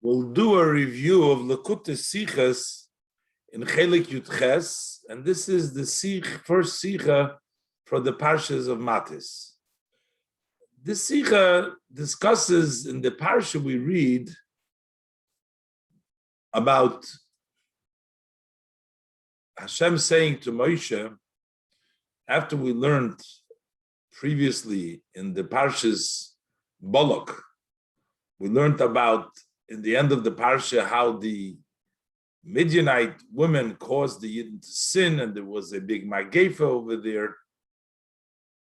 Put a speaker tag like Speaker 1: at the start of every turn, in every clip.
Speaker 1: We'll do a review of Lekutei Sichos in Chelek Yudches, and this is the first Sicha for the Parshas of Matos. This Sicha discusses in the Parsha we read about Hashem saying to Moshe, after we learned previously in the Parshas Balak, we learned about in the end of the Parsha how the Midianite women caused the Yidden to sin, and there was a big Magefa over there.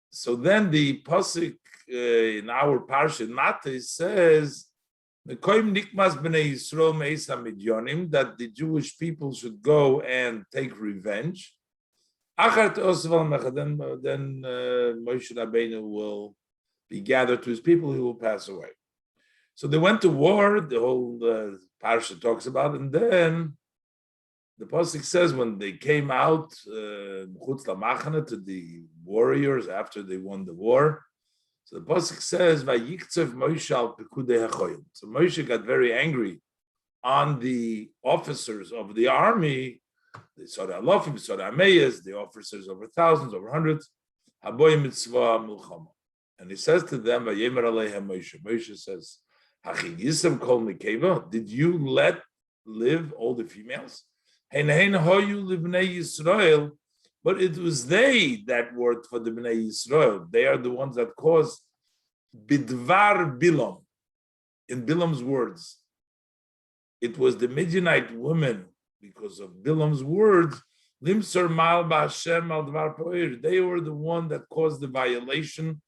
Speaker 1: So then the pasuk in our Parsha in Matos says, that the Jewish people should go and take revenge. Then Moshe Rabbeinu will be gathered to his people, he will pass away. So they went to war, the whole Parsha talks about, and then the pasuk says when they came out to the warriors after they won the war, so the pasuk says, "Vayiktzef Moshe al pekudei hachoyim." So Moshe got very angry on the officers of the army, the Sodei Alofim, Sodei Ameyas, the officers over thousands, over hundreds, haboyim mitzvah milchama. And he says to them, "Vayemer aleihem Moshe." Moshe says, "Hachigisem kol nekeva." Did you let live all the females? Hein hoyu libnei Yisrael. But it was they that worked for the Bnei Yisrael. They are the ones that caused bidvar Bilam. In Bilam's words, it was the Midianite women, because of Bilam's words, Limser mal ba'Hashem al dvar po'ir. They were the one that caused the violation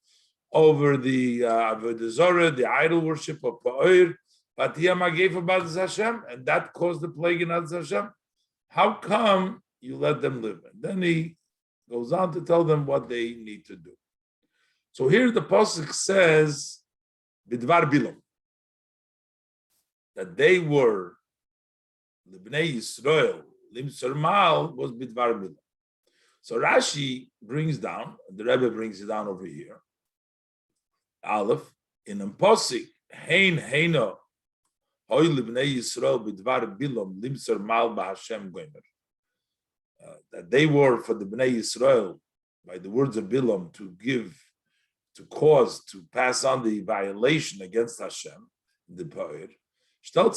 Speaker 1: over the Avodah, the idol worship of Po'ir. But gave about Hashem, and that caused the plague in Hashem. How come you let them live? And then he goes on to tell them what they need to do. So here the pasuk says, Bidvar Bilam, that they were the Bnei Yisrael. Limser mal was Bidvar Bilam. So Rashi brings down, the Rebbe brings it down over here. Aleph in a pasuk, Hein Heino Hoy Libnei Yisrael Bidvar Bilam Limser mal ba'Hashem Gomer. That they were for the Bnei Yisrael by the words of Bilam to pass on the violation against Hashem, the Po'ir. So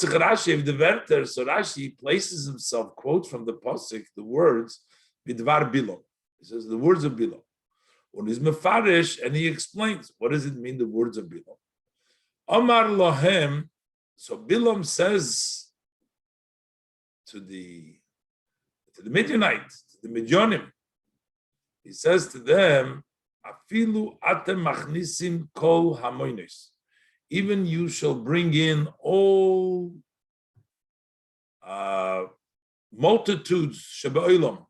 Speaker 1: Rashi places himself, quotes from the pasuk the words Bidvar Bilam. He says the words of Bilam. When he's mefarish, and he explains what does it mean, the words of Bilam. Omar lohem. So Bilam says to the Midianites, to the Midyanim, he says to them, "Afilu atem machnisim kol hamoinos." Even you shall bring in all multitudes, shebe'olam,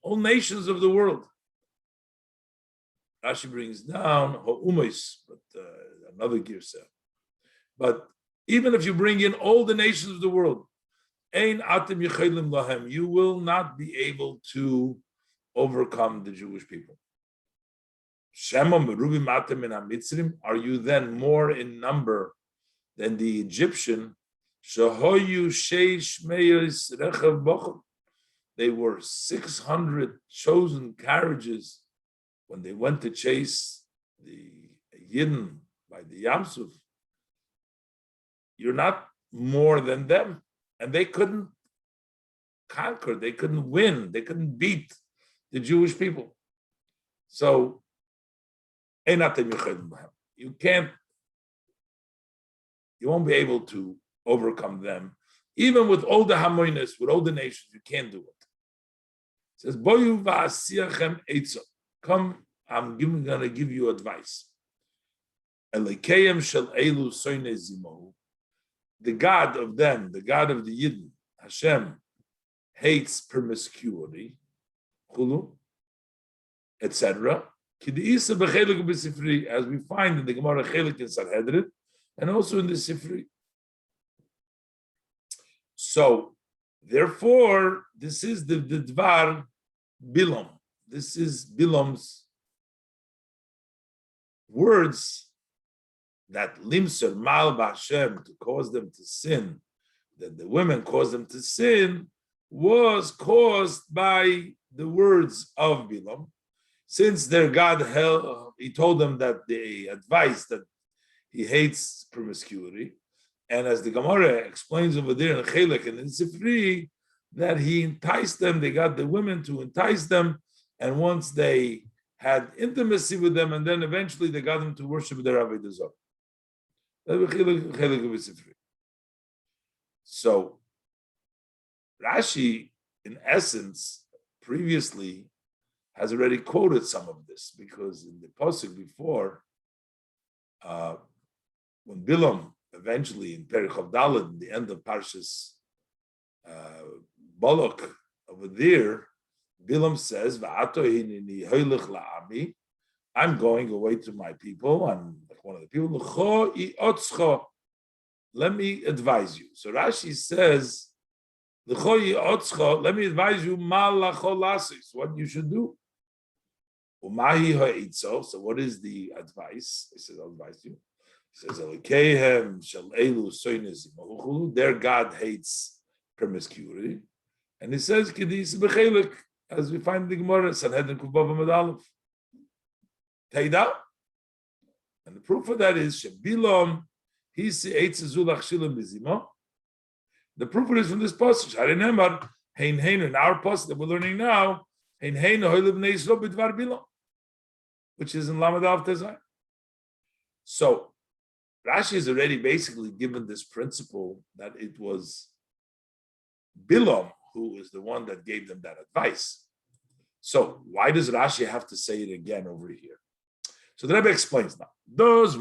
Speaker 1: all nations of the world. Rashi brings down ha'umis, but another girsa. But even if you bring in all the nations of the world, ein atem yechelim lahem, you will not be able to overcome the Jewish people. Shema merubim atem in hamitzrim, are you then more in number than the Egyptian? Shehoyu sheish meyos rechav bochem. They were 600 chosen carriages when they went to chase the Yidden by the Yamsuf. You're not more than them. And they couldn't conquer, they couldn't win, they couldn't beat the Jewish people. So, you won't be able to overcome them. Even with all the Hamoinis, with all the nations, you can't do it. It says, Boyu va'asiyachem eitzah. Come, I'm going to give you advice. Elekeyem shel elu soine zimohu. The God of them, the God of the Yidden, Hashem, hates promiscuity, chulu, etc. As we find in the Gemara Chelek in Sanhedrin, and also in the Sifri. So, therefore, this is the Dvar Bilam. This is Bilam's words that limser mal b'Hashem, to cause them to sin, that the women caused them to sin was caused by the words of Bilam. Since their God he told them that the advice that he hates promiscuity, and as the Gemara explains over there in Chelek and in Sifri, that he enticed them, they got the women to entice them, and once they had intimacy with them, and then eventually they got them to worship their Avodah Zarah. So Rashi, in essence, previously has already quoted some of this, because in the pasuk before, when Bilam eventually in Perich Daled, in the end of Parshas Balak over there, Bilam says, I'm going away to my people. I'm like one of the people. Let me advise you. So Rashi says, let me advise you what you should do. So what is the advice? He says, I'll advise you. He says, their God hates promiscuity. And he says, as we find in the Gemara, Sanhedrin Kuvav Aleph. Taida. And the proof of that is Shebilom, the proof of it is from this passage. In our passage that we're learning now, which is in Lamed Av Tezai. So Rashi has already basically given this principle that it was Bilam who is the one that gave them that advice. So why does Rashi have to say it again over here? So the Rebbe explains now. This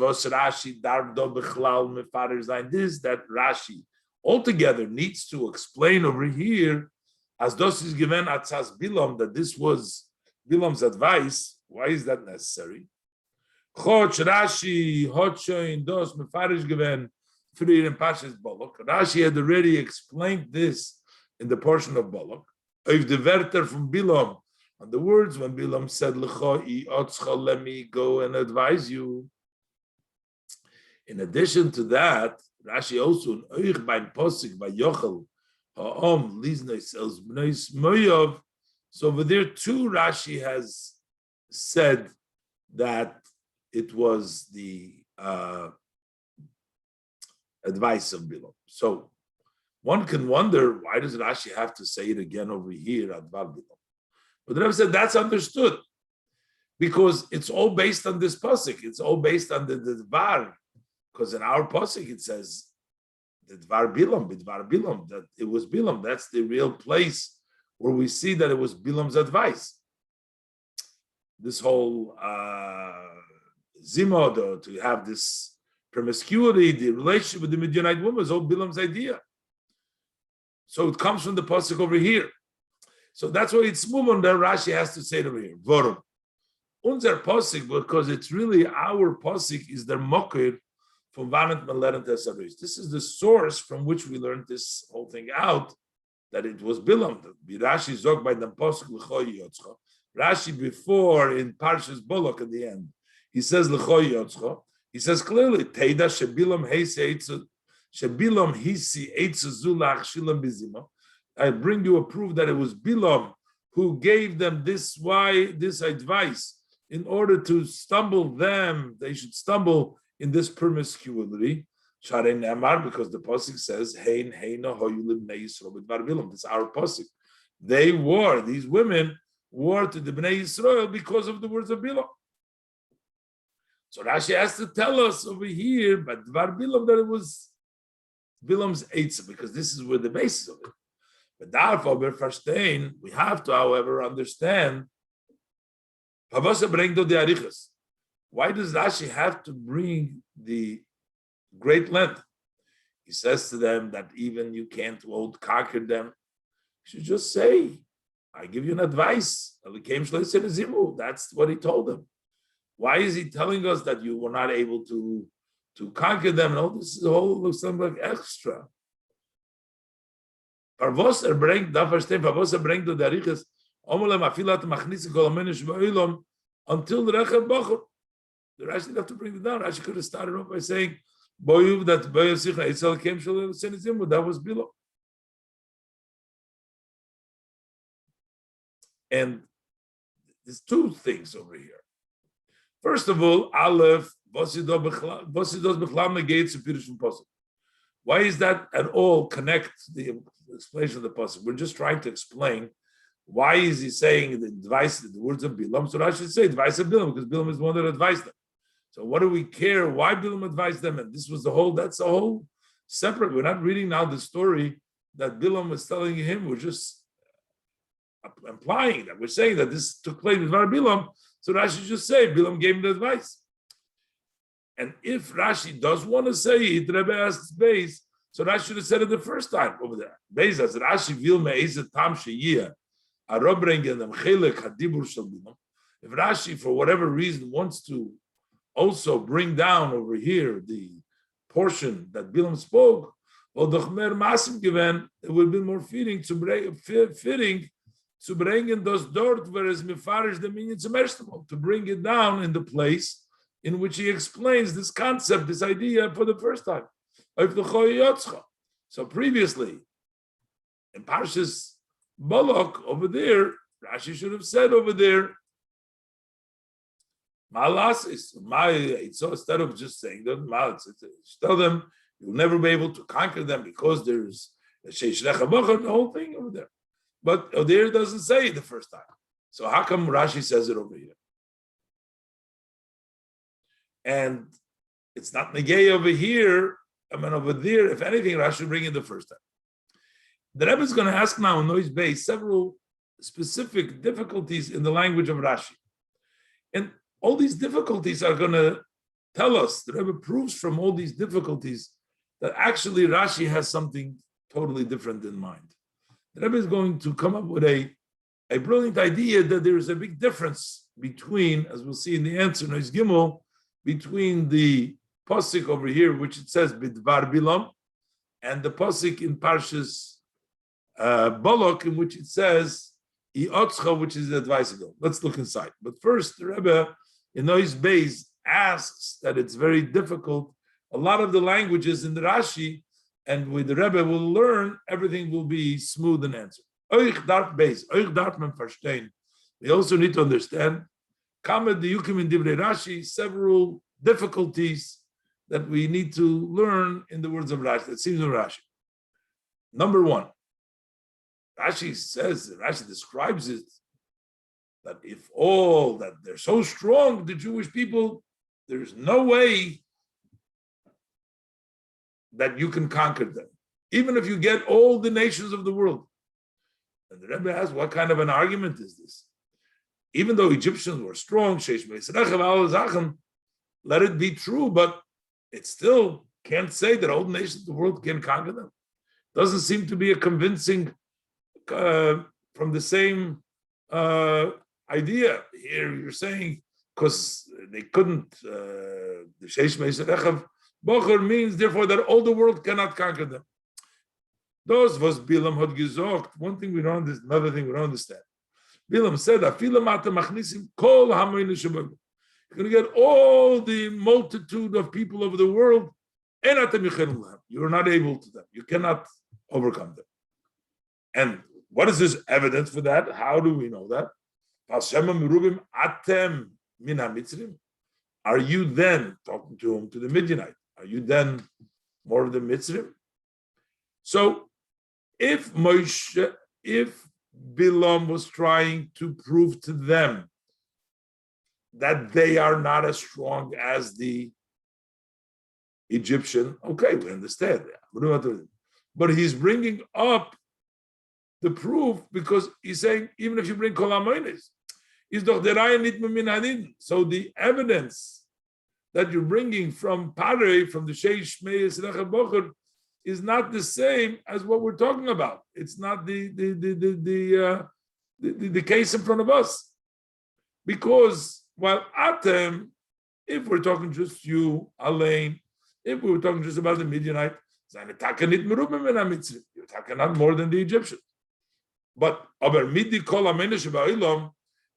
Speaker 1: that Rashi altogether needs to explain over here, as dos is given atzas Bilam, that this was Bilam's advice. Why is that necessary? Rashi had already explained this in the portion of Balak. If the verter from Bilam, on the words when Bilam said, let me go and advise you. In addition to that, Rashi also in Oich beim Posik by Yochel Ha'om Liznos Els Bnois Moyov. So over there too, Rashi has said that it was the advice of Bilam. So one can wonder, why does Rashi have to say it again over here at Dvar Bilam? But the Rebbe said that's understood, because it's all based on this pasuk. It's all based on the Dvar, because in our pasuk it says the Dvar Bilam, that it was Bilam. That's the real place where we see that it was Bilam's advice. This whole zimod, to have this promiscuity, the relationship with the Midianite woman, is all Bilam's idea. So it comes from the pasuk over here. So that's why it's mumon that Rashi has to say it over here. Vorum. Unser pasuk, because it's really our pasuk, is der mokir from Vanat Meleret Esaris. This is the source from which we learned this whole thing out, that it was Bilam. Rashi zog by the pasuk l'choy yotzcha. Rashi before in Parshas Bolok at the end, he says l'choy yotzcha. He says clearly, Teida shebilam heisi shebilam hisi eitzazulach shilam bizima. I bring you a proof that it was Bilam who gave them this advice in order to stumble them. They should stumble in this promiscuity. Sharei Nemar, because the pasuk says, "Hein heina hoyulim bnei Yisrael b'dvar Bilam." That's our pasuk. These women were to the Bnei Yisrael because of the words of Bilam. So Rashi has to tell us over here, but dvar Bilam, that it was Bilam's eitzah, because this is where the basis of it. But therefore, we have to, however, understand why does Rashi have to bring the great length? He says to them that even you can't conquer them. You should just say, I give you an advice. That's what he told them. Why is he telling us that you were not able to conquer them? No, this is all looks something like extra. Until the Rechav Bachur. The Rashi didn't have to bring it down. Rashi could have started off by saying, Boyuv that Boyasicha Itzel came Shalizimu, that was Bilam. And there's two things over here. First of all, Aleph, Bosidos Bechlam negates the Pirush and Pasuk. Why is that at all connect the explanation of the Pasuk? We're just trying to explain why is he saying the advice, the words of Bilam. So I should say advice of Bilam, because Bilam is the one that advised them. So what do we care why Bilam advised them? And this was that's the whole separate. We're not reading now the story that Bilam was telling him. We're just implying that. We're saying that this took place with Bilam. So Rashi just say Bilam gave him the advice. And if Rashi does want to say it, Rebbe asks Beis, so Rashi should have said it the first time over there. Beis says Rashi vil me'ezet tam sheyiyah arobringen dem chelek hadibur shel Bilam. If Rashi, for whatever reason, wants to also bring down over here the portion that Bilam spoke, or the Chmer Masim given, it would be more fitting to bring those dort whereas mifarish the minion to bring it down in the place in which he explains this concept, this idea for the first time. So previously, in Parshas Balak over there, Rashi should have said over there, so instead of just saying that, tell them you'll never be able to conquer them because there's the whole thing over there. But there it doesn't say it the first time. So how come Rashi says it over here? And it's not negay over here. I mean, over there, if anything, Rashi bring it the first time. The Rebbe is going to ask now in Noise Bay several specific difficulties in the language of Rashi. And all these difficulties are going to tell us, the Rebbe proves from all these difficulties that actually Rashi has something totally different in mind. The Rebbe is going to come up with a brilliant idea that there is a big difference between, as we'll see in the answer, Nois Gimel, between the Pasuk over here, which it says Bidvar Bilam, and the Pasuk in Parshas Balak, in which it says Iotzcha, which is advisable. Let's look inside. But first, the Rebbe in Nois Beis asks that it's very difficult. A lot of the languages in the Rashi, and with the Rebbe will learn, everything will be smooth and answered. Euch darf Beis, euch darf man verstehen. We also need to understand Kamed the Yukim in Divrei Rashi, several difficulties that we need to learn in the words of Rashi, that seems in Rashi. Number one, Rashi describes it that if all that they're so strong, the Jewish people, there's no way that you can conquer them, even if you get all the nations of the world. And the Rebbe asks, what kind of an argument is this? Even though Egyptians were strong, let it be true, but it still can't say that all nations of the world can conquer them. Doesn't seem to be a convincing from the same idea. Here you're saying, because they couldn't, the Sheish Meisach Bocher means therefore that all the world cannot conquer them. Those was Bilam had gesagt. One thing we don't understand, another thing we don't understand. Bilam said, you're going to get all the multitude of people over the world, you're not able to them. You cannot overcome them. And what is this evidence for that? How do we know that? Are you then talking to him, to the Midianite? Are you then more of the Mitzrim? So if Bilam was trying to prove to them that they are not as strong as the Egyptian, okay, we understand that. But he's bringing up the proof because he's saying, even if you bring Kol HaMoines, so the evidence that you're bringing from Parei, from the Sheish Meis Bocher, is not the same as what we're talking about. It's not the case in front of us. Because while Atem, if we're talking just you, Alain, if we were talking just about the Midianite, you're talking not more than the Egyptians. But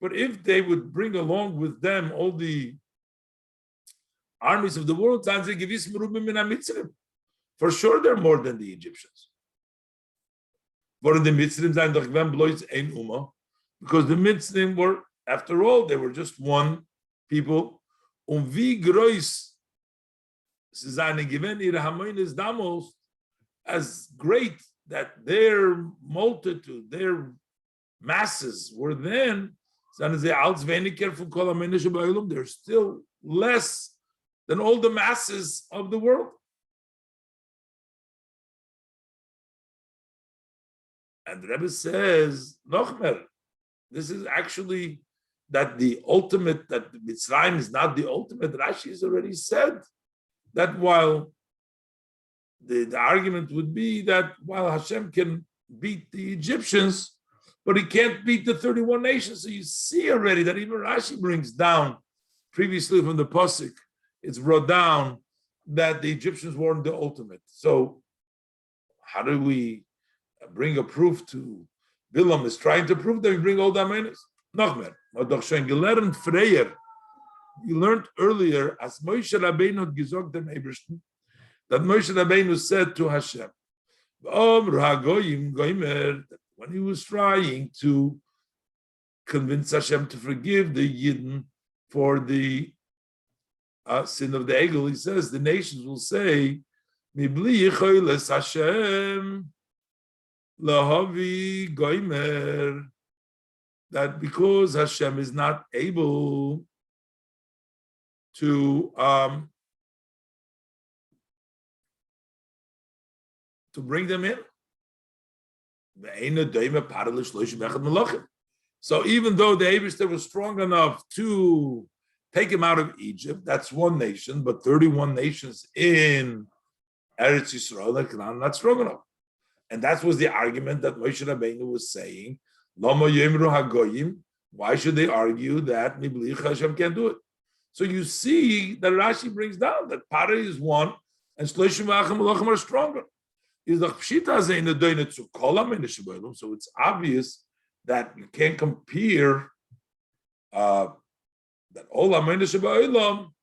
Speaker 1: if they would bring along with them all the armies of the world, for sure they're more than the Egyptians. Because the Mitzrim were, after all, they were just one people. As great that their multitude, their masses were then, they're still less than all the masses of the world. And the Rebbe says, Nochmer, this is actually that the ultimate, that Mitzrayim is not the ultimate. Rashi has already said that while the argument would be that while Hashem can beat the Egyptians, but he can't beat the 31 nations. So you see already that even Rashi brings down, previously from the Pasuk, it's brought down that the Egyptians weren't the ultimate. So how do we bring a proof to Bilam is trying to prove that we bring all the Amenes? Nochmer, you learned earlier, as Moshe Rabbeinu had gesagt dem Ebersten, that Moshe Rabbeinu said to Hashem, when he was trying to convince Hashem to forgive the Yidden for the sin of the Egel, he says the nations will say, Mibli yichoyles Hashem lahavi goimer, that because Hashem is not able to bring them in. So even though the Eibishter was strong enough to take him out of Egypt, that's one nation, but 31 nations in Eretz Yisrael are not strong enough. And that was the argument that Moshe Rabbeinu was saying, Lama Yemru HaGoyim, why should they argue that Miblich Hashem can't do it? So you see that Rashi brings down that Pare is one and Shloshim V'Achim Malachim are stronger. So it's obvious that you can't compare that all Amenes Sheba'olam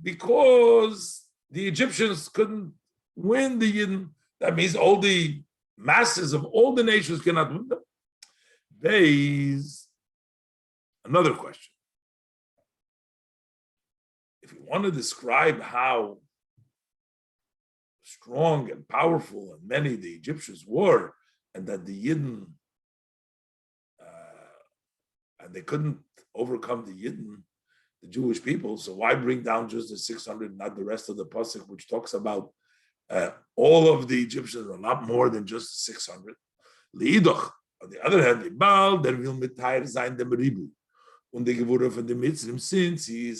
Speaker 1: because the Egyptians couldn't win the Yidden. That means all the masses of all the nations cannot win them. There's another question. If you want to describe how strong and powerful and many the Egyptians were, and that the Yidden, and they couldn't overcome the Yidden, the Jewish people, so why bring down just the 600, not the rest of the Pasuk, which talks about all of the Egyptians, a lot more than just the 600. Liidoch, on the other hand, the Baal, der will mit Teir sein dem Ribu, und die Gewurre von dem Mitzrim, since he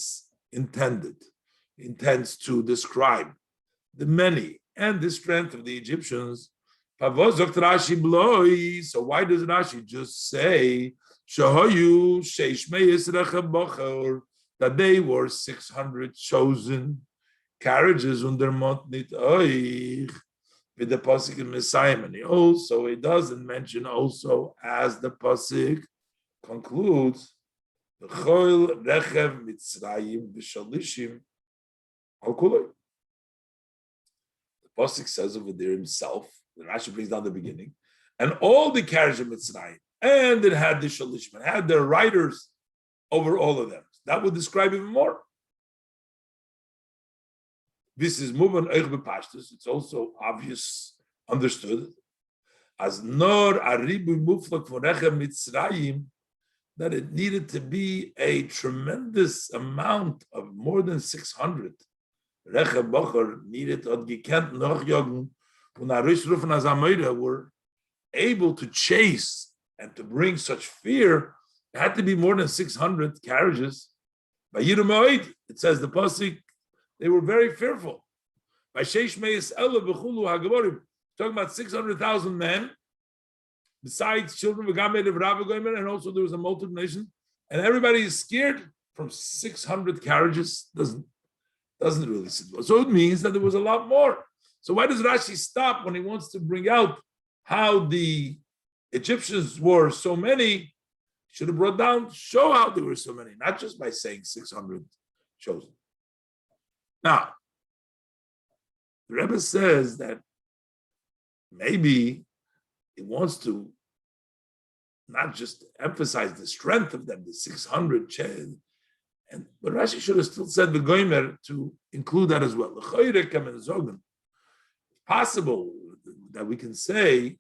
Speaker 1: intends to describe the many and the strength of the Egyptians. So why does Rashi just say that they were 600 chosen carriages under Motnit Oich with the pasuk in Messiah? And he doesn't mention also, as the pasuk concludes, the Choil Rechev Mitzrayim V'Shalishim Al Kuloi. Pasuk says over there himself, the Rashi brings down the beginning, and all the carriages of Mitzrayim, and it had the Shalishim, had their riders over all of them. That would describe even more. This is Muban Eich B'Pashtus. It's also obvious, understood, as Nor Aribu Muflak Vorechem Mitzrayim, that it needed to be a tremendous amount of more than 600. Rechev Bocher needed to gekent noch jogen, when were able to chase and to bring such fear. It had to be more than 600 carriages. By Yirmoid, it says the pasuk, they were very fearful. By Sheish Meis Ela B'Chulu HaGaborim, talking about 600,000 men, besides children of Gamed of Rabbi Goymer, and also there was a multitude nation, and everybody is scared from 600 carriages. Doesn't really sit well. So it means that there was a lot more. So why does Rashi stop when he wants to bring out how the Egyptians were so many? Should have brought down, show how there were so many, not just by saying 600 chosen. Now, the Rebbe says that maybe he wants to not just emphasize the strength of them, the 600 but Rashi should have still said the Goimer to include that as well. It's possible that we can say,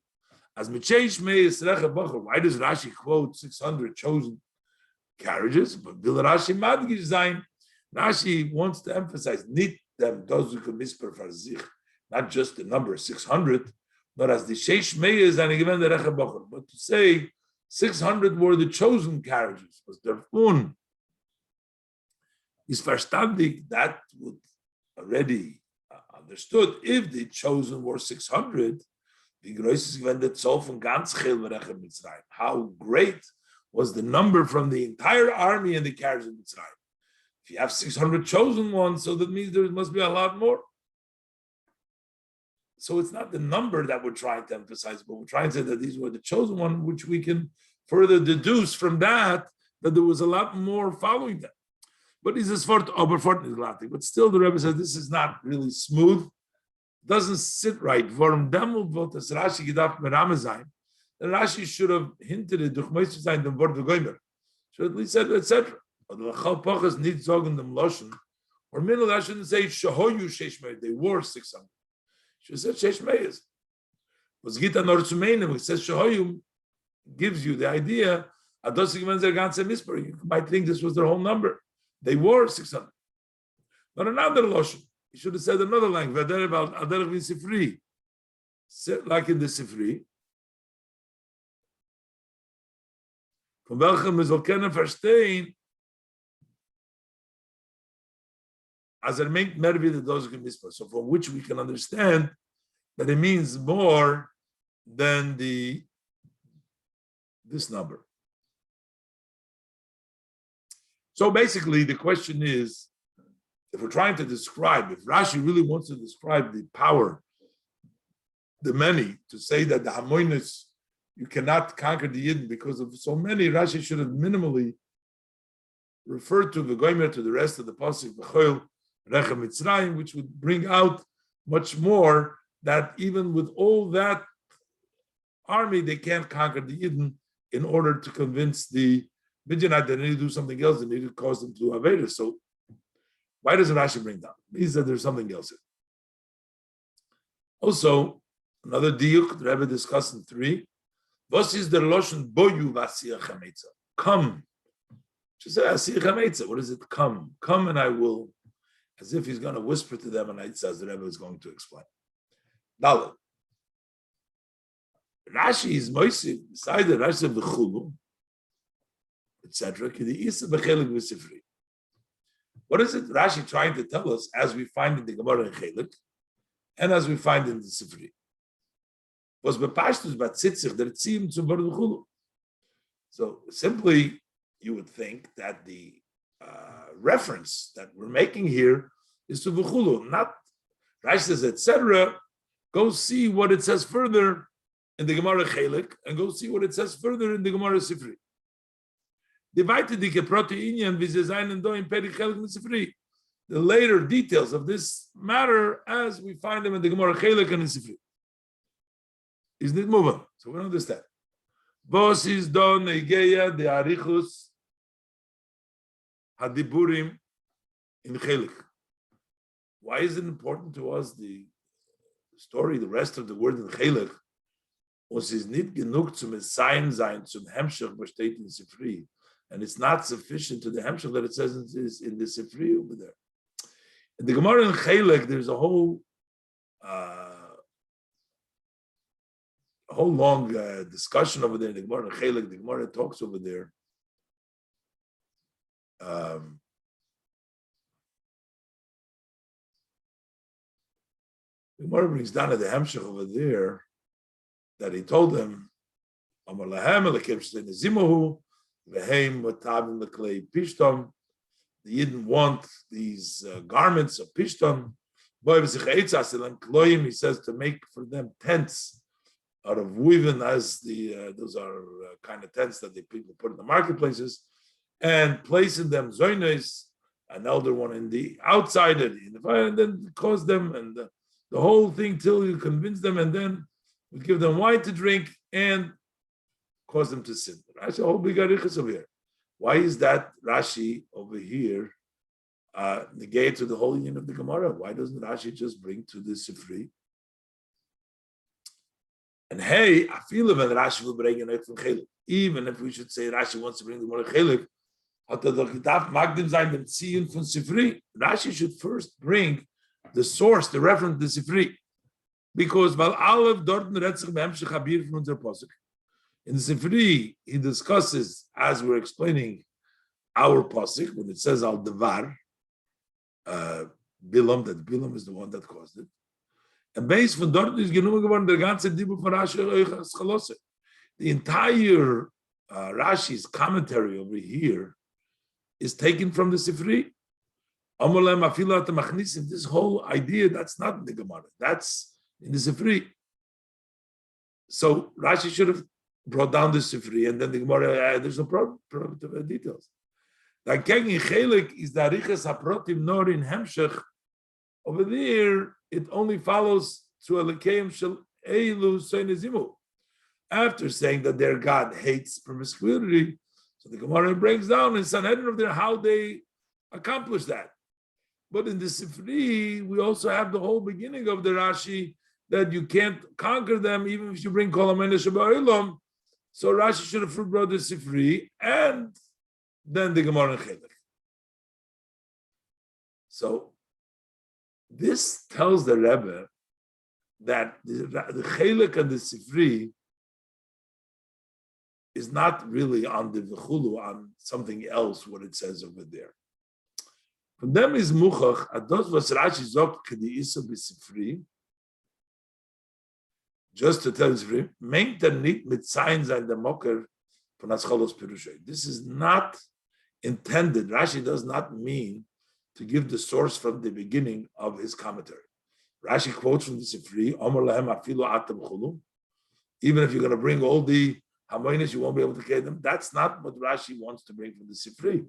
Speaker 1: as Micheish Meis Recha Bachar, why does Rashi quote 600 chosen carriages? But Vil Rashi Madgish Zain, Rashi wants to emphasize, nit them dozu misper farzich, not just the number 600, but as the Sheish Meis and given the Recha Bachar, but to say 600 were the chosen carriages, was their own. Is verstandig, that would already understood if the chosen were 600, how great was the number from the entire army in the carriages of Mitzrayim. If you have 600 chosen ones, so that means there must be a lot more. So it's not the number that we're trying to emphasize, but we're trying to say that these were the chosen ones, which we can further deduce from that there was a lot more following them. But but still the Rebbe says this is not really smooth, doesn't sit right. The Rashi should have hinted it, should at least said, etc. Or middle, I shouldn't say Shahoyu Sheshmei, they were 600. Should have said Sheshmei. Was Gita Norzumenim, it says Shahoyu, gives you the idea, you might think this was their whole number. They were 600. But another Loshen, he should have said another language, like in the Sifri. Von welchem we soll können verstehen, as meint mehr wie the dozige mispah. So from which we can understand that it means more than this number. So basically, the question is, if we're trying to describe, if Rashi really wants to describe the power, the many, to say that the Hamoinus, you cannot conquer the Yidden because of so many, Rashi should have minimally referred to the Goimer, to the rest of the Pasuk, B'choil, Rechem Mitzrayim, which would bring out much more, that even with all that army, they can't conquer the Yidden in order to convince the Midianite, they need to do something else, they need to cause them to do Aveda. So why doesn't Rashi bring down? It means that there's something else here. Also, another diuk the Rebbe discussed in 3. What is the Loshen boyu v'asiyah chametza? Come. She said, asiyah chametza. What is it? Come. Come and I will, as if he's going to whisper to them, and it says the Rebbe is going to explain. Dalet. Rashi is moisiv, beside the Rashi v'chulu, etc. What is it Rashi trying to tell us, as we find in the Gemara in Chelek, and as we find in the Sifri? So simply, you would think that the reference that we're making here is to v'chulu, not Rashi says, etc. Go see what it says further in the Gemara Chelek, and go see what it says further in the Gemara Sifri. The later details of this matter, as we find them in the Gemara Chelek and in Sifri. Isn't it moving? So we don't understand. Vos is don egeya de arichus hadiburim in Chelek. Why is it important to us, the story, the rest of the word in Chelek? Was is nicht genug zum Sein zum Hemshech besteht in Sifri. And it's not sufficient to the Hemshech that it says in the Sifri over there. In the Gemara in Chelek, there's a whole long discussion over there in the Gemara in Chelek. The Gemara talks over there. The Gemara brings down at the Hemshech over there that he told them, Amar lahem elakim shtein zimuhu v'heim v'tavim l'klei pishtom. The Yidden want these garments of pishtom. He says to make for them tents out of weaving, as those are kind of tents that the people put in the marketplaces, and placing them zoynes an elder one in the outside in the fire, and then cause them and the whole thing till you convince them, and then we give them wine to drink and cause them to sin. Rashi, whole big arichas over here. Why is that Rashi over here negate to the whole union of the Gemara? Why doesn't Rashi just bring to the Sifri? And hey, I feel when Rashi will bring it from Chelek, even if we should say Rashi wants to bring the Gemara Chelek, Rashi should first bring the source, the reference, the Sifri, because in the Sifri he discusses, as we're explaining our pasuk when it says al devar Bilam, that Bilam is the one that caused it, and based on dort is genommen geworden der ganze Dibur von Rashi euch Chalose. The entire Rashi's commentary over here is taken from the Sifri. This whole idea, that's not in the Gemara, that's in the Sifri. So Rashi should have brought down the Sifri, and then the Gemara, there's no problem with details. The Kegin Chelek is the Arichas HaProtim nor in Hemshech. Over there, it only follows to Elekeim Shel Eilu Soinezimu. After saying that their God hates promiscuity, so the Gemara breaks down in Sanhedrin of there how they accomplish that. But in the Sifri, we also have the whole beginning of the Rashi that you can't conquer them even if you bring Kol HaMenes Sheba'olam. So Rashi should have brought the Sifri and then the Gemara and Chelek. So this tells the Rebbe that the Chelek and the Sifri is not really on the V'chulu, on something else, what it says over there. From them is Muchach, Ados was Rashi Zok Kedi Isa B'Sifri, just to tell Sifri, meint nicht mit Zayin sein der Mocker von Ascholos Pirushay. This is not intended, Rashi does not mean to give the source from the beginning of his commentary. Rashi quotes from the Sifri, Omer lahem afilu atam chulu. Even if you're going to bring all the Hamoinis, you won't be able to get them. That's not what Rashi wants to bring from the Sifri.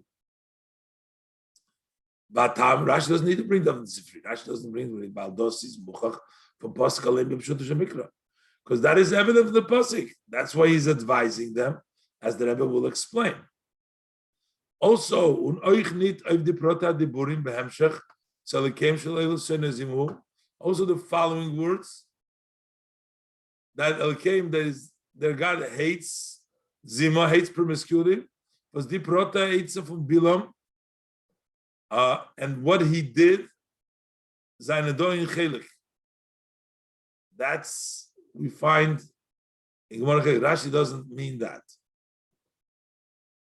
Speaker 1: But Rashi doesn't need to bring them from the Sifri. Rashi doesn't bring the Baldosis, Muchach, from Pasuk Alem B'Pshuto Shemikra. Because that is evident of the Pasuk. That's why he's advising them, as the Rebbe will explain. Also, also the following words, that Elkeim, that is, their God hates Zima, hates promiscuity, was the prota hates from Bilam, and what he did, Zainadoin Chelek. That's, we find in Gemara Chelek. Rashi doesn't mean that.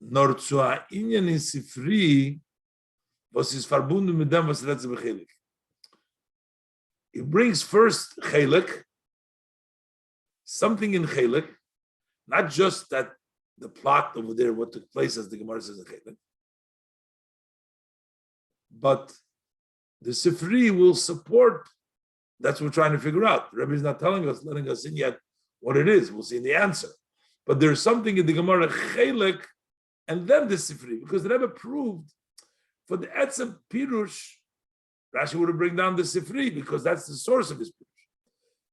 Speaker 1: Nor zu inyan in Sifri, was is verbunden mit dem, was letzte Chelek. It brings first Chelek, something in Chelek, not just that the plot over there, what took place, as the Gemara says in Chelek, but the Sifri will support. That's what we're trying to figure out. The Rebbe is not telling us, letting us in yet what it is. We'll see in the answer. But there's something in the Gemara Chelek, and then the Sifri, because the Rebbe proved for the Etzem Pirush, Rashi would have bring down the Sifri because that's the source of his Pirush.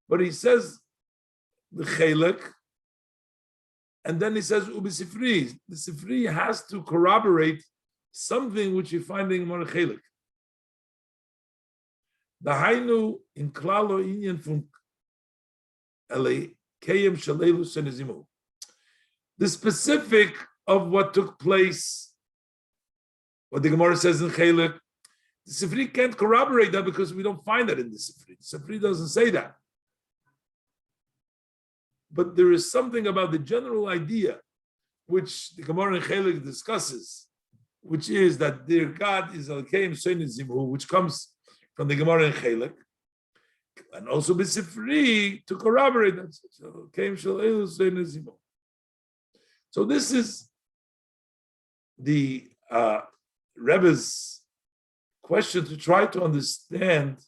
Speaker 1: But he says the Chelek, and then he says Ubi Sifri. The Sifri has to corroborate something which you find in Gemara Chelek. The Hainu in Klalo Inyan from Kayem Shalelu Senezimu. The specific of what took place, what the Gemara says in Chelek, the Sifri can't corroborate that because we don't find that in the Sifri. The Sifri doesn't say that. But there is something about the general idea, which the Gemara in Chelek discusses, which is that their God is Al-Keim Soinizimu, which comes from the Gemara in Chelek, and also the Sifri to corroborate that. So, Keim Shalelu Soinizimu. So this is the Rebbe's question to try to understand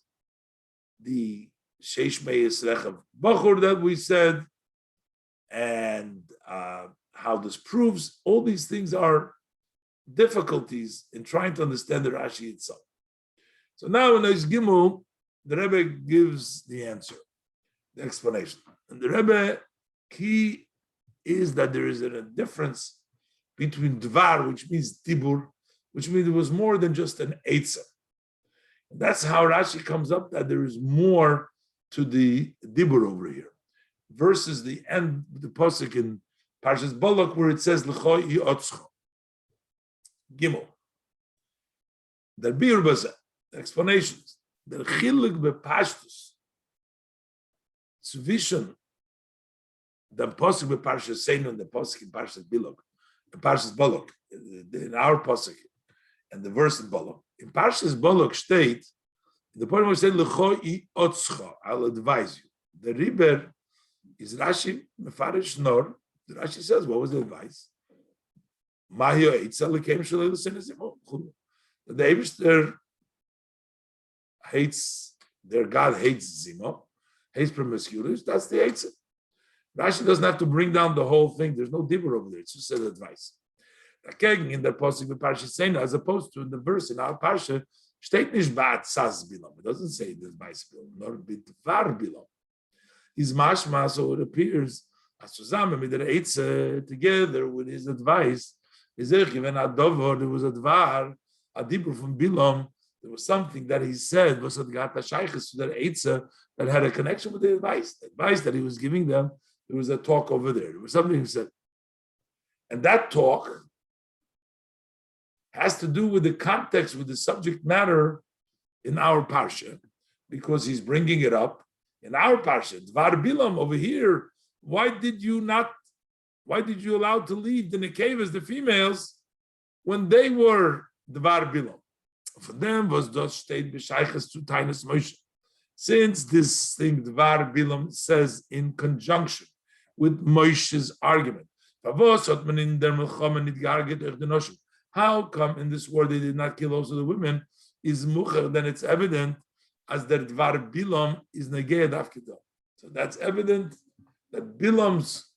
Speaker 1: the Sheish Meis Rechav Bachur that we said, and how this proves. All these things are difficulties in trying to understand the Rashi itself. So now in Ois Gimel, the Rebbe gives the answer, the explanation. And the Rebbe key is that there is a difference between Dvar, which means Dibur, which means it was more than just an Eitzah. That's how Rashi comes up, that there is more to the Dibur over here, versus the end, the Pasuk in Parshas Balak, where it says, L'cho Yotzcho. Gimel. Der Bir Baza, the explanations. Der Chiluk Bepashtus, zwischen the Pasuk be Parshas Seinu and the Pasuk in Parshas Balak, in our Pasuk, and the verse in Balak. In Parshas Balak state, the point where it said, L'cho Yotzcho, I'll advise you. The Riber is Rashi Mefarish Nor. The Rashi says, what was the advice? The Eibishter hates, their God hates Zimo, hates promiscuity. That's the Eitzah. Rashi doesn't have to bring down the whole thing. There's no dibur over there. It's just an advice. In the Pasuk of Parsha Seina, as opposed to in the verse in our Parsha, steht nicht bad sas bilam. It doesn't say the advice bilam, nor bitvar bilam. His mashma, so it appears, as zusammen mit der Eitzah, together with his advice, when Adovo, there was a dvar, a dibur from Bilam, there was something that he said was at Gata Shaykhis to that Eitzah that had a connection with the advice that he was giving them. There was a talk over there. There was something he said. And that talk has to do with the context, with the subject matter in our Parsha, because he's bringing it up in our Parsha. Dvar Bilam over here, why did you allow to leave the Nekevas, the females, when they were Dvar Bilam? For them was das steht b'shayches zu Tainus Moshe. Since this thing Dvar Bilam says in conjunction with Moshe's argument, how come in this war they did not kill also the women? Is mucher, then it's evident as that Dvar Bilam is negei dafkidol. So that's evident that Bilam's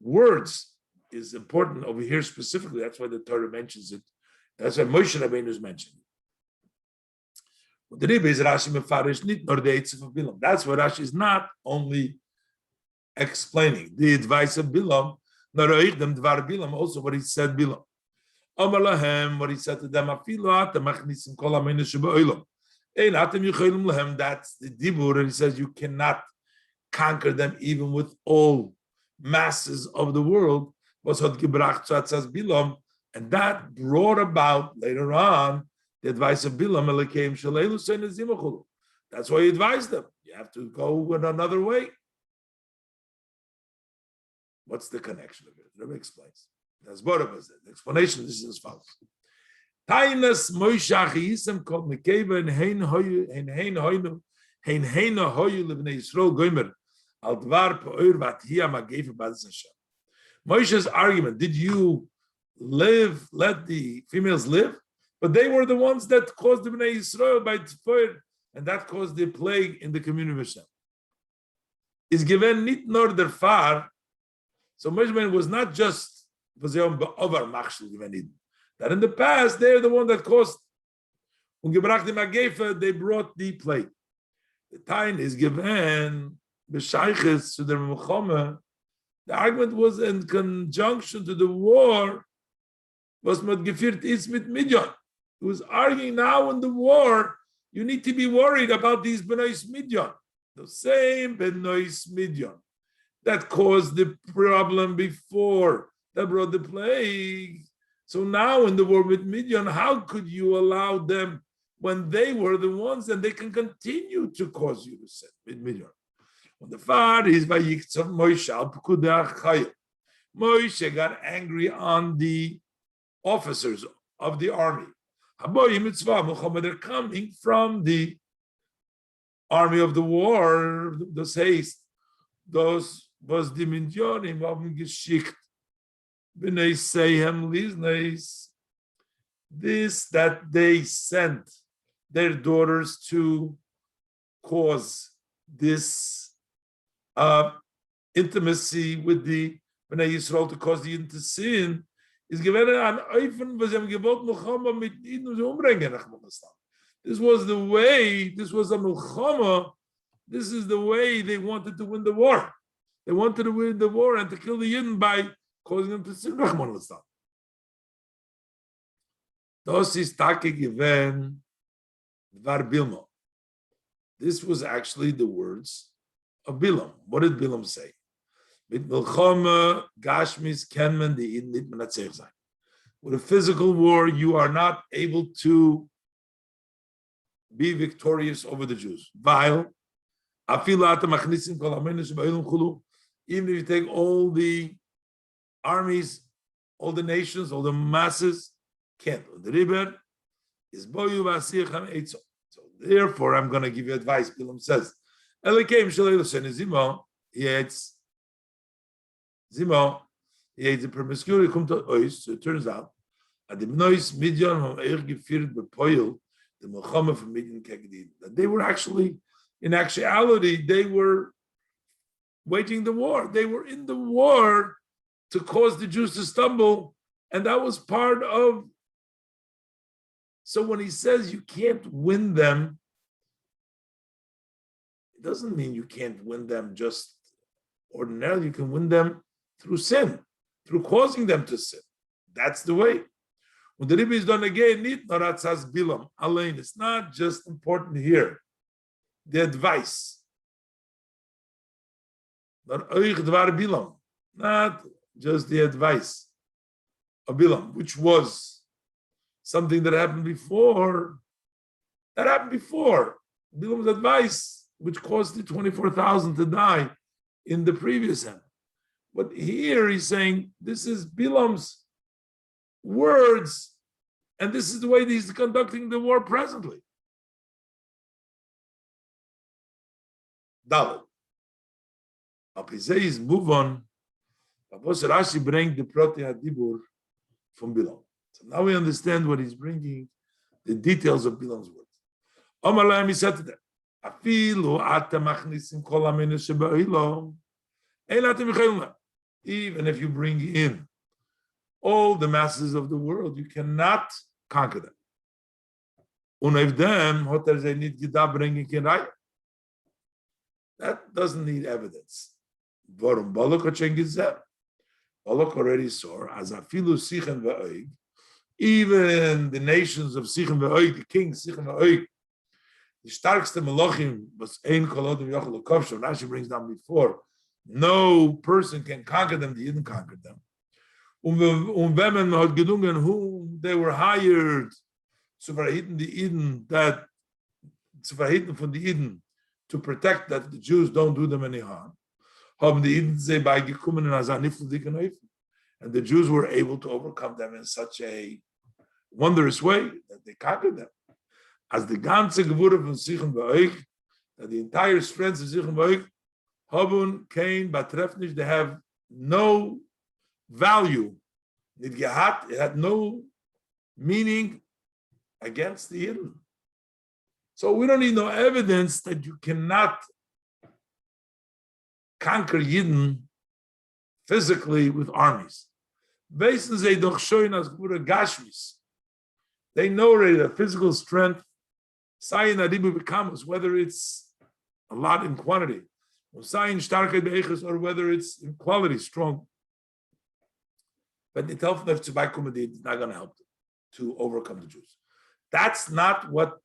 Speaker 1: words is important over here specifically. That's why the Torah mentions it. That's why Moshe Rabbeinu is mentioned. The Rebbe is Rashi mefarish nit nor the Eitzah of Bilam. That's why Rashi is not only explaining the advice of Bilam, nor them dvar Bilam, also what he said Bilam. Amar lahem, what he said to them, afilu atem machnisim kol hameinu shebe'olam. Ein atem yicholim lahem. That's the dibur, and he says you cannot conquer them even with all masses of the world. Was had gebracht as Bilam, and that brought about later on the advice of Bilam. That's why he advised them. You have to go in another way. What's the connection of it? The Rebbe explains. That's Borav is the explanation. This is as follows. Tainas Moshe Yisem called Mekeva and Hein Hoyu Livnei Yisrael Goimer Al Dvar Po'ir Vatia Mageva Baz Hashem. Moshe's argument: did you let the females live? But they were the ones that caused the Bnei Yisrael by Tfir, and that caused the plague in the community of Hashem. Is given nit nor der far. So Moshe was not just that in the past they're the one that caused. They brought the plague. The time is given b'shayches to the Muhammad. The argument was in conjunction to the war. Was mit gefiert is mit Midian. He was arguing now in the war. You need to be worried about these Benois Midian, the same Benois Midian that caused the problem before, that brought the plague. So now in the war with Midian, how could you allow them when they were the ones and they can continue to cause you to sin with Midian? When the father is by Yiktzav Moshe al Pekudei Chayil, Moshe got angry on the officers of the army. They're coming from the army of the war, those haste, those was die Minyonim haben geschickt, b'nei Seihem Lizneis, this that they sent their daughters to cause this intimacy with the Bnei Yisrael, to cause the sin. is given an Eufen, was im Gebot Milchama mit Iden umbringen. This was the way, this was a Milchama, this is the way they wanted to win the war. They wanted to win the war and to kill the Yidden by causing them to sin. Das ist Tage given Dvar Bilmo. This was actually the words of Bilam. What did Bilam say? Mit Milchama Gashmis Kenman the Yidden nit menatzech sein. With a physical war, you are not able to be victorious over the Jews. While even if you take all the armies, all the nations, all the masses, can't. The river is boyu. So therefore, I'm going to give you advice. Bilam says, he hates Zimo, he hates the promiscuity. So it turns out, at the noise Midian the Milchama from Midian Kegdid, that they were actually, in actuality, they were waging the war. They were in the war to cause the Jews to stumble, and that was part of. So when he says you can't win them, it doesn't mean you can't win them just ordinarily. You can win them through sin, through causing them to sin. That's the way. When the Rebbe is done again, Bilam, Alain, it's not just important here. The advice. Not just the advice of Bilam, which was something that happened before. That happened before. Bilam's advice, which caused the 24,000 to die in the previous end. But here he's saying this is Bilam's words, and this is the way he's conducting the war presently. Dalit. Apizei is move on. Rashi bring the Proti Hadibur from Bilam. So now we understand what he's bringing, the details of Bilam's words. Omalayim, he said to them, Afilu ata machnisim kol amenu shebe'ilom, ein atem yichelna. Even if you bring in all the masses of the world, you cannot conquer them. Unev them, hoter ze nit gedabringen kenai. That doesn't need evidence. Vorum Balak Balak already saw as afilu Sichem ve'oig, even the nations of Sichem ve'oig, the king Sichem ve'oig, the starkest Malachim was ein kolodim yochel kovshav. Rashi brings down before, no person can conquer them. They didn't conquer them. Women had gedungen whom they were hired zu verhitten the Eden, that zu verhitten von the Eden, to protect that the Jews don't do them any harm. And the Jews were able to overcome them in such a wondrous way that they conquered them. As the ganze Gevurah von Sichem ve'oig, that the entire strength of Sichem ve'oig, Habun, Cain, Batrefnish, they have no value. It had no meaning against the Yidden. So we don't need no evidence that you cannot conquer Yidden physically with armies. They know already that physical strength, whether it's a lot in quantity, or whether it's in quality, strong. But the Telfnef is not going to help them to overcome the Jews. That's not what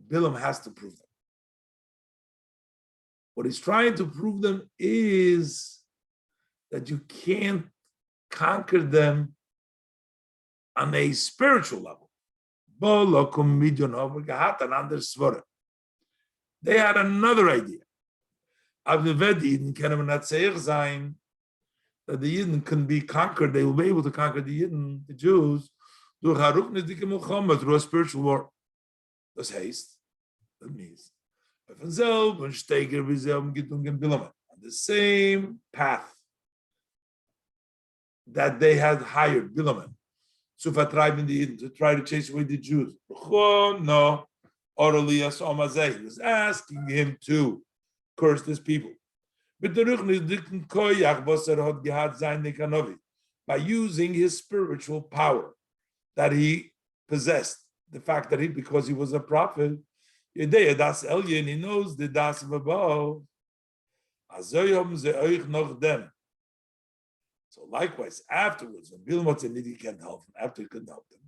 Speaker 1: Bilam has to prove them. What he's trying to prove them is that you can't conquer them on a spiritual level. They had another idea. That the Yidden can be conquered, they will be able to conquer the Yidden, the Jews, through a spiritual war. Das heißt, that means, on the same path that they had hired Bilaman to vertreiben the Yidden, to try to chase away the Jews. No, he was asking him to curse this people. But the by using his spiritual power that he possessed. The fact that because he was a prophet, he knows the das of above. So likewise, afterwards, when Bilmot and Nidi can't help him, after he couldn't help them,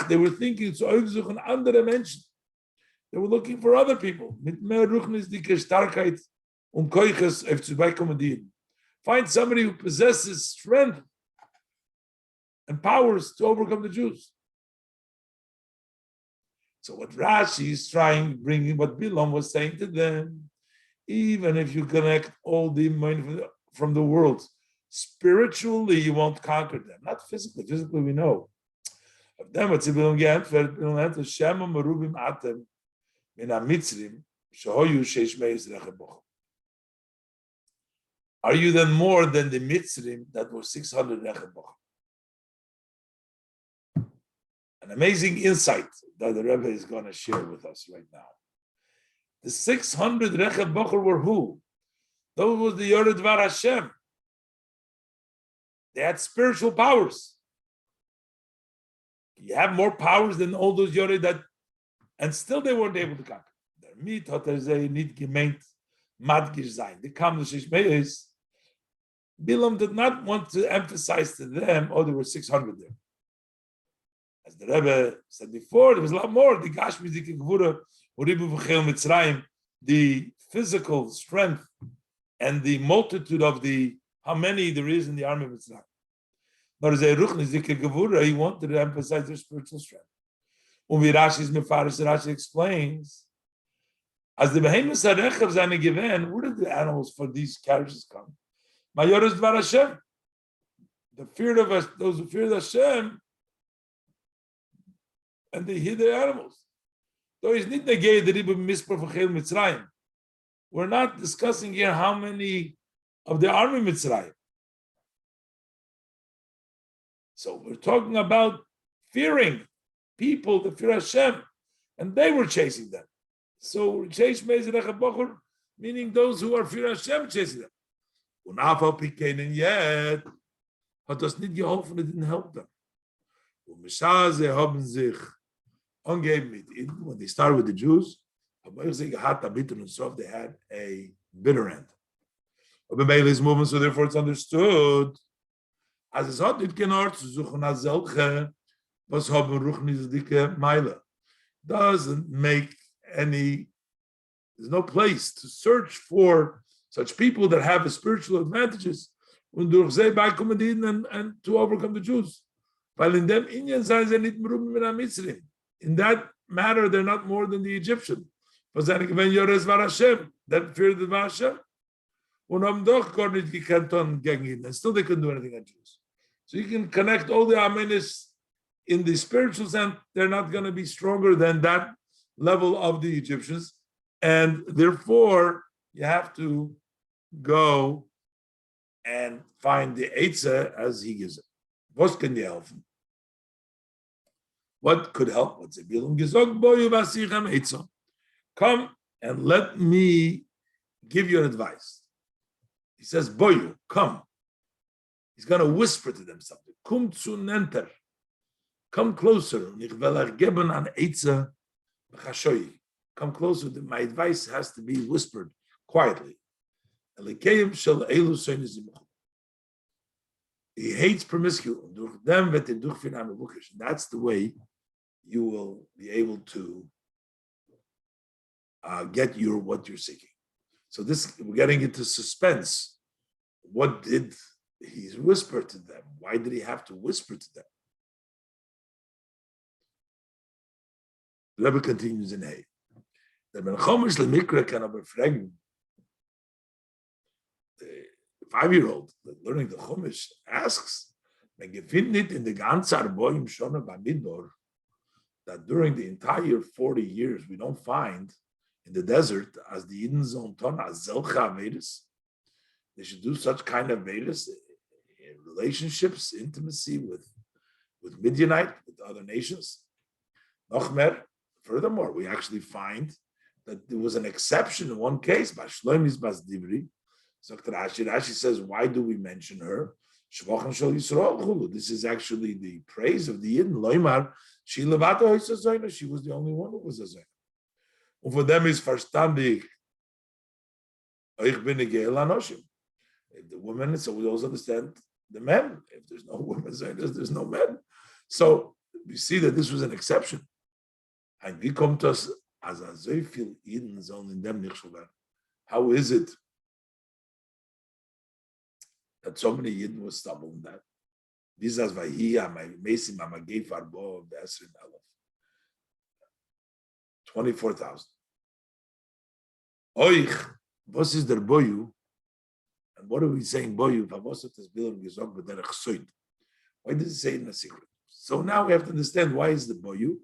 Speaker 1: they were thinking, so andere Menschen. They were looking for other people. Find somebody who possesses strength and powers to overcome the Jews. So what Rashi is bringing what Bilam was saying to them, even if you connect all the money from the world, spiritually you won't conquer them. Not physically. Physically we know. Of them, what's Bilam Gant, Shema Marubim Atem, in Amitzrim, Shahoyu Sheshmeis Recheboch. Are you then more than the Mitzrim that were 600 Recheboch? An amazing insight that the Rebbe is going to share with us right now. The 600 Recheboch were who? Those were the Yored Dvar Hashem. They had spiritual powers. You have more powers than all those Yored that, and still they weren't able to conquer. Their meat hat nicht gemeint madgish sein. The Kamlish Ishmaelis, Bilam did not want to emphasize to them, there were 600 there. As the Rebbe said before, there was a lot more. The Gashmi Dik Gvura, Uribu V'chel Mitzrayim, the physical strength and the multitude of how many there is in the army of Mitzrayim. But as a Ruchni Dik Gvura, he wanted to emphasize their spiritual strength. Rashi's Mefaris, Rashi explains, as the behemoths are rechav zane given, where did the animals for these carriages come? Mayoris Dvar Hashem. The fear of us, those who fear Hashem, and they hid their animals. So it's not the gay the ribu mispar v'chel Mitzrayim. We're not discussing here how many of the army Mitzrayim. So we're talking about fearing people that fear Hashem, and they were chasing them. So chase meaning those who are fear Hashem chasing them. And yet, hat das nicht geholfen, it didn't help them. When they started with the Jews, they had a bitter end. So therefore it's understood as es hat nicht genort zu suchen als solche, was haben ruchnisdike Meile. Doesn't make there's no place to search for such people that have spiritual advantages and to overcome the Jews. In that matter, they're not more than the Egyptian. That feared the Hashem. And still they couldn't do anything on Jews. So you can connect all the Amenis in the spiritual sense, they're not going to be stronger than that level of the Egyptians. And therefore, you have to go and find the Eitzah as he gives it. What can you help? What could help? Come and let me give you an advice. He says, Boyu, come. He's going to whisper to them something. Kum zu nenter. Come closer. Come closer. My advice has to be whispered quietly. He hates promiscuity. That's the way you will be able to get what you're seeking. So we're getting into suspense. What did he whisper to them? Why did he have to whisper to them? The Rebbe continues in Hay. The Menchomish Lemikra can overfragen. The 5-year-old learning the Chumash asks, in the ganze Arboim Shona Bamidbar, that during the entire 40 years we don't find in the desert as the Yidden Zonton as Zelcha Vedas. They should do such kind of Vedas in relationships, intimacy with Midianite, with other nations. Nochmer, furthermore, we actually find that there was an exception in one case by Shlomis Bas Divri. Dr. Rashi says, why do we mention her? Shvachim shel Yisrael chulu. This is actually the praise of the Yidden. Loimar, she levata hoysa zayna. She was the only one who was a zayna. And for them is verstandig. Ich bin a geil anoshim. If the women, so we also understand the men. If there's no women zaynas, there's no men. So we see that this was an exception. And we come to us as a so viel Yidden zone in them nicht. How is it that so many Yidden were stumbling that? This is why he am I mesim am gave arbo of the Esrin Aleph. 24,000. Oich, was is der boyu? And what are we saying boyu? Why does it say in a secret? So now we have to understand why is the boyu,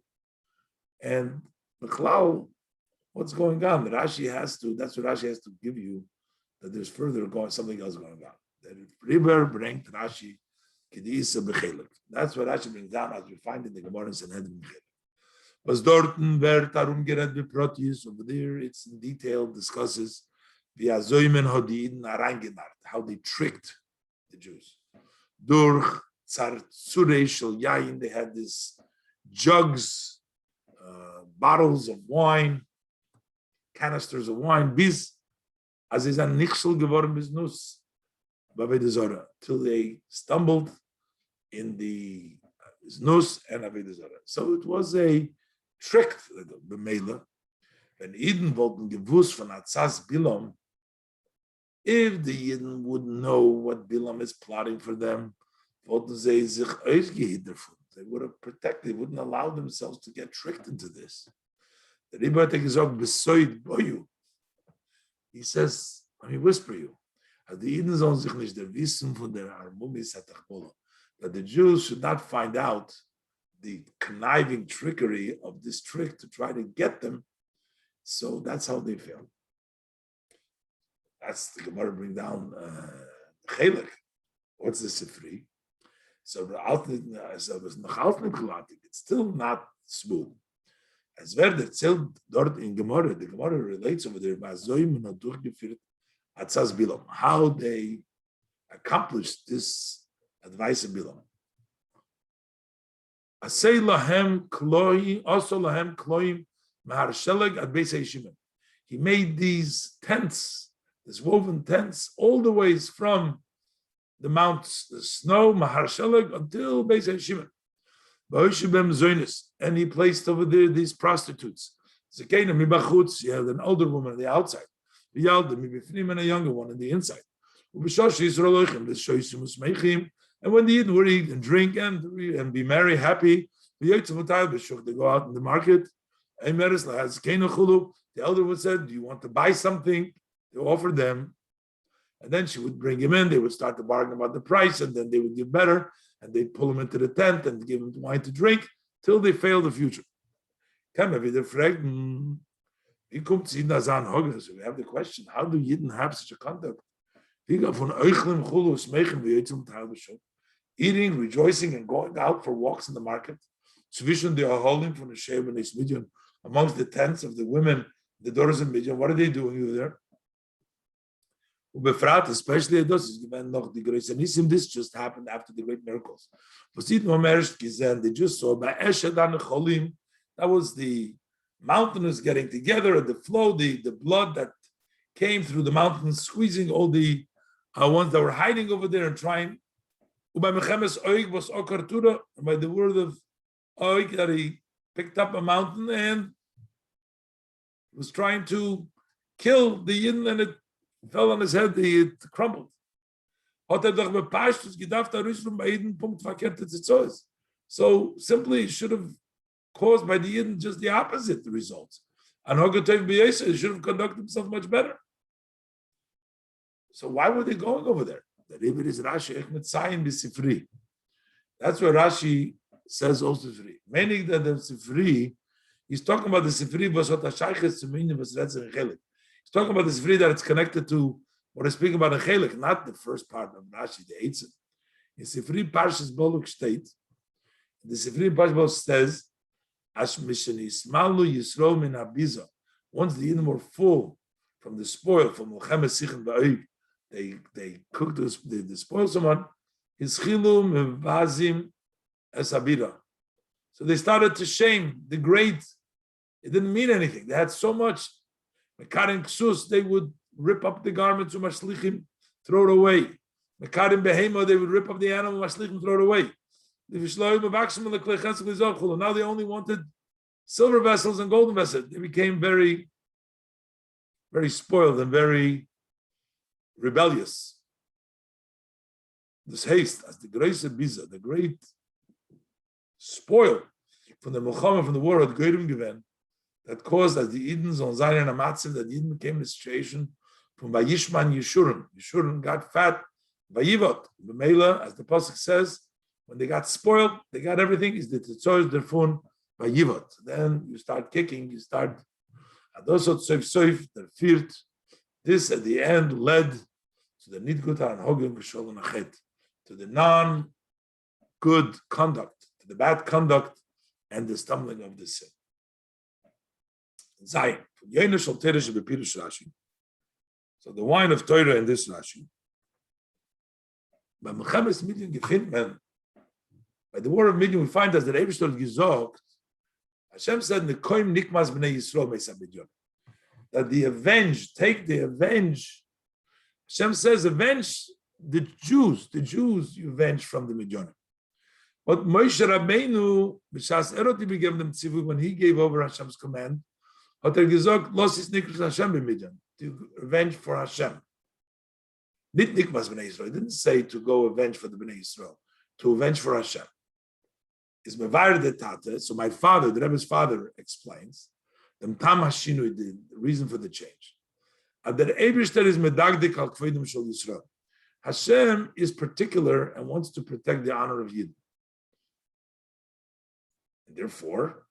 Speaker 1: and Mechlal, what's going on? Rashi has to. That's what Rashi has to give you. That there's further going, something else going on. That Riber bringt Rashi kedisa bechelek. That's what Rashi brings down, as we find in the Gemara in Sanhedrin bechelek. Was dorten wird darum geredet wie Proteus over there. It's in detail discusses via Zoymen Hodin Arangenart, how they tricked the Jews. Durch Tzartzurei Shel Yain, they had this jugs, bottles of wine, canisters of wine. Bis as is an nichshel geworden bis nus b'avei zara, till they stumbled in the nus and avei zara. So it was a trick. B'meila, when Eden wollten gewusst von Atzas Bilam, if the Eden would know what Bilam is plotting for them, wollten sie sich ausgehindert davon. They would have protected, they wouldn't allow themselves to get tricked into this. The Rebbe hat gesagt, besoid boyu. He says, let me whisper you, as the Eden sollen sich nicht der Wissen von der Armumis hatachbola, that the Jews should not find out the conniving trickery of this trick to try to get them. So that's how they failed. That's the Gemara bring down Chelek. What's the Sifri? So it's still not smooth. As wer erzählt dort in Gemara, the Gemara relates over there how they accomplished this advice of Bilam. Asay lahem kloim, also lahem kloim mahar Chelek at Beis HaYeshimim. He made these tents, these woven tents, all the ways from the mounts, the snow, mahar Chelek, until Beis HaYeshimim. And he placed over there these prostitutes. You have an older woman on the outside, and a younger one on the inside. And when the Yidden would eat and drink and be merry, happy, they go out in the market. The elder would say, do you want to buy something? They offered them. And then she would bring him in. They would start to bargain about the price, and then they would give better. And they'd pull him into the tent and give him wine to drink till they fail the future. So we have the question, how do Yidden have such a conduct? Eating, rejoicing, and going out for walks in the market. Amongst the tents of the women, the daughters of Midian, what are they doing over there? Especially this just happened after the great miracles. They just saw that was the mountains getting together, and the flow, the blood that came through the mountains, squeezing all the ones that were hiding over there and trying. And by the word of Oig, that he picked up a mountain and was trying to kill the Yidden, and it fell on his head, it crumbled. So simply it should have caused by the Yidden just the opposite results. And he should have conducted himself much better. So why were they going over there? That's where Rashi says also Sifri. Meaning that the Sifri, he's talking about the Sifri, he's talking about the Sifri that it's connected to what he's speaking about in Chelek, not the first part of Rashi, the Eitzim. In Sifri Parshas Boluk state, the Sifri Parshas Boluk says, Ash Mishani Smalu Yisro Min Abiza. Once the Yidden were full from the spoil, from Melchemes Sichen Ba'oig, they cooked the spoil someone. Hischilu mevazim esabira. So they started to shame the great. It didn't mean anything. They had so much. Mekarim ksus, they would rip up the garments of mashlichim, throw it away. Mekarim behema, they would rip up the animal, mashlichim, throw it away. Now they only wanted silver vessels and golden vessels. They became very, very spoiled and very rebellious. This haste, as the great biza, the great spoil from the Muhammad, from the war of Goyim given, that caused, as the Edens on Zion and Amatzim, that Eden became in a situation from Vayishman Yeshurun. Yeshurun got fat, Vayivot. B'meila, as the Pasuk says, when they got spoiled, they got everything, is the Tzoyz Derfun Vayivot. Then you start kicking, you start Adosot Soif, the Firt. This at the end led to the Nidguta and Hogim V'Sholon Achet, to the non-good conduct, to the bad conduct, and the stumbling of the sin. Zayin. So the wine of Torah in this Rashi. By the war of Midian, we find that the Rebbe told Gizok, Hashem said, "Nekoim nikmas b'nei Yisrael me'isa Midian." That the avenge, take the avenge. Hashem says, avenge the Jews. The Jews you avenge from the Midian. But Moshe Rabbeinu, b'shas eroti gave them tzivu, when he gave over Hashem's command, hat gesagt, los ist nikras Hashem b'Midian, to avenge for Hashem. Nit nikmas b'nei Yisrael. He didn't say to go avenge for the b'nei Yisrael, to avenge for Hashem. Is mevayer de tate. So my father, the Rebbe's father, explains the tam hashinu, the reason for the change. That the Eibishter is medagdik al kvedim shel Yisrael. Hashem is particular and wants to protect the honor of Yidden. And therefore,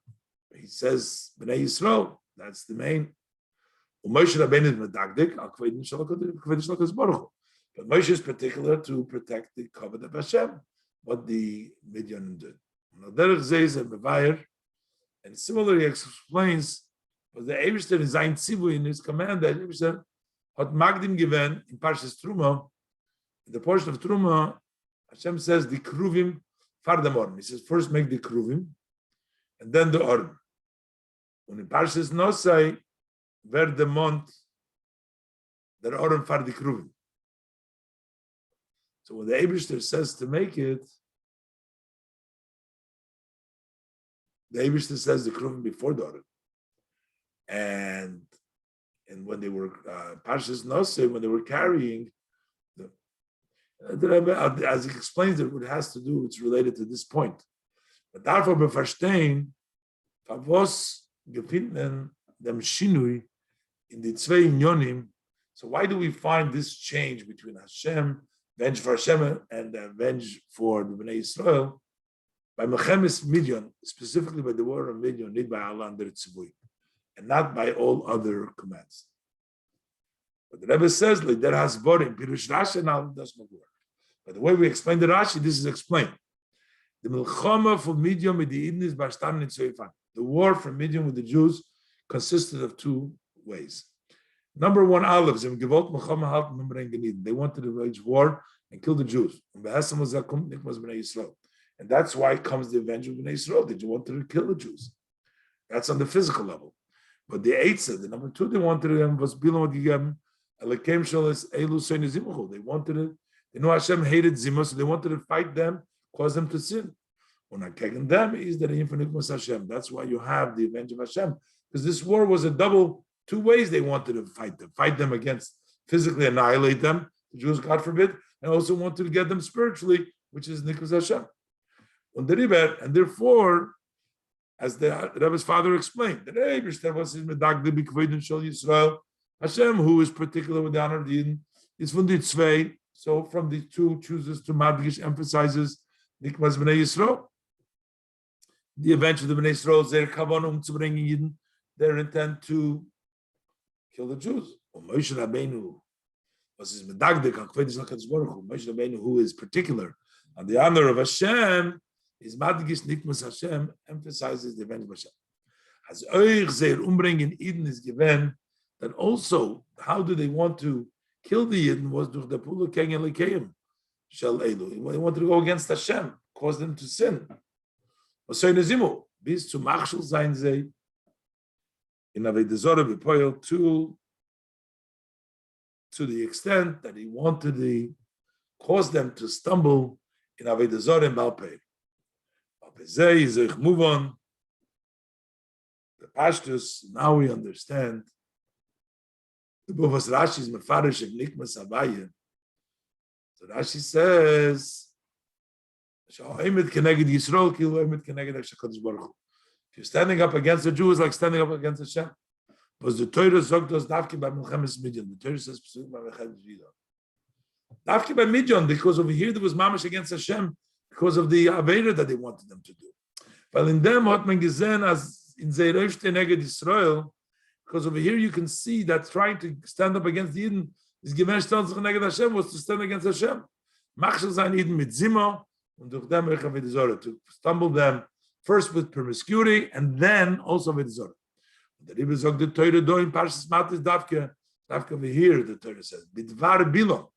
Speaker 1: he says b'nei Yisrael. That's the main. Moshe Rabbeinu is medagdik al kvedim shel Baruch Hu. But Moshe is particular to protect the covenant of Hashem, what the Midian did. And similarly, he explains was the Eibishter in Zayin Tzivu in his command that Eibishter had Magdim given in Parshas Truma, in the portion of Truma, Hashem says the Kruvim fardam Orim. He says first make the Kruvim and then the Orim. When in Parshas Nosai, ver the mont, the Orim far the Kruvim. So when the Eibishter says to make it, the Eibishter says the Kruvim before the Orim. And when they were Parshas Nosei, when they were carrying the Rebbe, as he explains it has to do, it's related to this point. But therefore, beverstehen, favos gefinden dem Shinui in the zwei Inyonim. So why do we find this change between Hashem, venge for Hashem, and venge for the Bnei Yisrael? By Mechemes Midian, specifically by the word of Midian, not by Allah under Tzivui, and not by all other commands. But the Rebbe says, like there has boring, Pirush Rashi now does not work. But the way we explain the Rashi, this is explained. The Milchama for Midian with the Eden is Bashtan and Tzeifan. The war for Midian with the Jews consisted of two ways. Number one, olives. They wanted to wage war and kill the Jews. And that's why comes the revenge of Bnei Yisrael. They wanted to kill the Jews. That's on the physical level. But the Eitzah, the number two, they wanted them was Bilam Gigam, Alekem Shalas Elu Soin Zimuchu. They wanted it. They know Hashem hated Zimah, so they wanted to fight them, cause them to sin. When I kegen them is that infinite Hashem. That's why you have the revenge of Hashem. Because this war was a double, two ways they wanted to fight them against, physically annihilate them, the Jews, God forbid, and also wanted to get them spiritually, which is Nikus Hashem. On the river, and therefore, as the Rebbe's father explained, that Hashem, who is particular with the honor of the Eden, is from the Tzvei. So from the two chooses to Madgish emphasizes Nikmas B'nai Yisrael. The event of the B'nai Yisrael is their kavanah to bring Eden, their intent to kill the Jews. Moshe Rabbeinu was his medagdik on Kvedis HaKadosh Baruch Hu. Moshe Rabbeinu, who is particular on the honor of Hashem, is Madgish Nikmas Hashem, emphasizes the event of Hashem. As Oich Zeir Umbring in Eden is given, that also, how do they want to kill the Eden was durch the Pulu Keng Elikeim. Shel Elu. He wanted to go against Hashem, cause them to sin. Was Nezimu. Bis zu Machshel sein sie in Avodah Zarah b'poel to the extent that he wanted to cause them to stumble in Avodah Zarah and Baal Pei. Move on. The Pashtus, now we understand. The Buvas Rashi is Mefarish and Nikmas Abaye. So Rashi says, if you're standing up against the Jews, like standing up against Hashem. Because the Torah sagt us Davki by Milchemes Midyan. The Torah says by Milchemes Midyan. Davki by Midyan, because over here there was mamash against Hashem because of the Avera that they wanted them to do. But in them hat man gesehen as in Zeiröfte neged Israel, because over here you can see that trying to stand up against the Eden is gemein stand sich neged Hashem was to stand against Hashem. Machshel sein Eden mit Zimmer und durch dem Avodah Zarah to stumble them first with promiscuity and then also with Zorah. The Rebbe sagt the Torah do in Parshas Matos Davke over here. The Torah says Bidvar Bilom.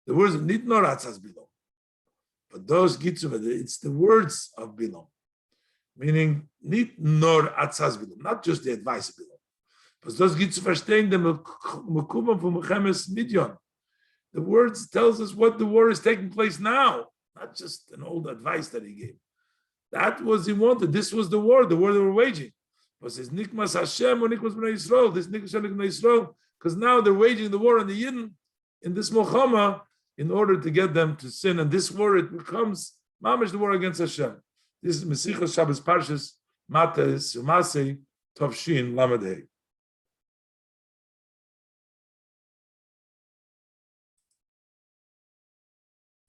Speaker 1: The words not nor Atzas Bilom, but those Gitzuv. It's the words of Bilom, meaning not nor Atzas Bilom, not just the advice of Bilom, but those Gitzuv verstehen the Mekubam from Milchemes Midyan. The words tells us what the war is taking place now, not just an old advice that he gave. That was he wanted. This was the war they were waging. But says Nikmas Hashem or Nikmas Bnei Yisrael. This Nikmas Bnei Yisrael, because now they're waging the war on the Yidden in this Milchama in order to get them to sin. And this war, it becomes mamish the war against Hashem. This is Mesichas Shabbos Parshas Matos Umasei Tovshin Lamed Hey.